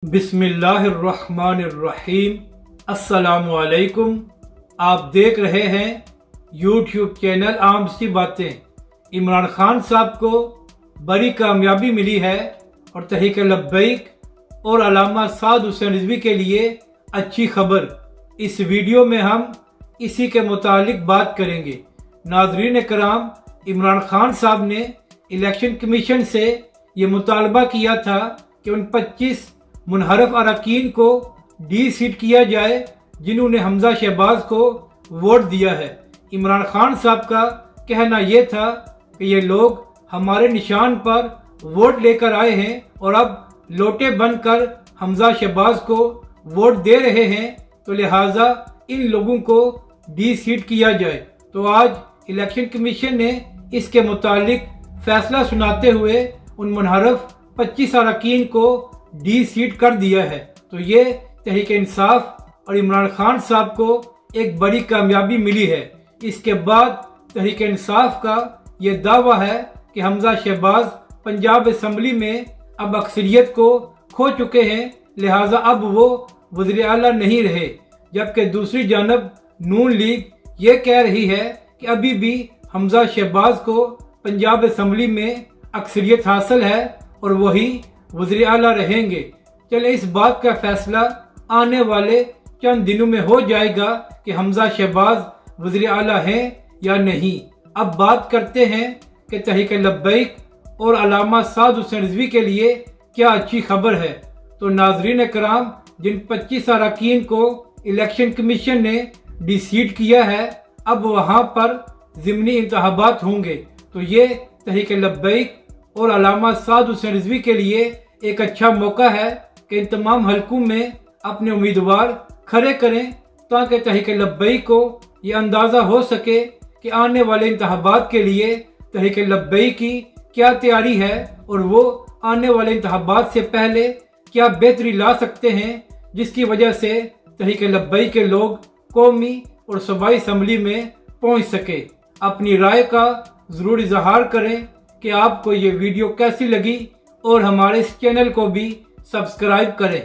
बिस्मिल्लाहिर्रहमानिर्रहीम। अस्सलामुअलैकुम। आप देख रहे हैं यूट्यूब चैनल आम सी बातें। इमरान खान साहब को बड़ी कामयाबी मिली है और तहरीक लब्बैक और अल्लामा साद हुसैन रिजवी के लिए अच्छी खबर। इस वीडियो में हम इसी के मुतालिक बात करेंगे। नाज़रीन कराम, इमरान खान साहब ने इलेक्शन कमीशन से ये मुतालबा किया था कि उन 25 मुनहरफ अरकान को डी सीट किया जाए जिन्होंने हमजा शहबाज को वोट दिया है। इमरान खान साहब का कहना यह था कि ये लोग हमारे निशान पर वोट लेकर आए हैं और अब लोटे बनकर हमजा शहबाज को वोट दे रहे हैं, तो लिहाजा इन लोगों को डी सीट किया जाए। तो आज इलेक्शन कमीशन ने इसके मुतालिक फैसला सुनाते हुए उन मुनहरफ 25 अरकान को डी सीट कर दिया है। तो ये तहरीक इंसाफ और इमरान खान साहब को एक बड़ी कामयाबी मिली है। इसके बाद तहरीक इंसाफ का ये दावा है कि हमजा शहबाज पंजाब असम्बली में अब अक्सरियत को खो चुके हैं, लिहाजा अब वो वज़ीर आला नहीं रहे। जबकि दूसरी जानब नून लीग ये कह रही है कि अभी भी हमजा शहबाज को पंजाब असम्बली में अक्सरियत हासिल है और वही वज़ीर आला रहेंगे। चले इस बात का फैसला आने वाले चंद दिनों में हो जाएगा कि हमजा शहबाज वज़ीर आला हैं या नहीं। अब बात करते हैं कि तहरीक लब्बैक और अल्लामा साद हुसैन रिजवी के लिए क्या अच्छी खबर है। तो नाज़रीन कराम, जिन 25 अरकान को इलेक्शन कमीशन ने डिसीड किया है, अब वहाँ पर ज़िमनी इंतखाबात होंगे। तो ये तहरीक लब्बैक और अल्लामा साद हुसैन रिजवी के लिए एक अच्छा मौका है कि इन तमाम हलकों में अपने उम्मीदवार खड़े करें, ताकि तहरीक लब्बैक को ये अंदाज़ा हो सके कि आने वाले इंतखाबात के लिए तहरीक लब्बैक की क्या तैयारी है और वो आने वाले इंतखाबात से पहले क्या बेहतरी ला सकते हैं, जिसकी वजह से तहरीक लब्बैक के लोग कौमी और सूबाई असम्बली में पहुँच सके। अपनी राय का ज़रूर इजहार करें कि आपको ये वीडियो कैसी लगी और हमारे इस चैनल को भी सब्सक्राइब करें।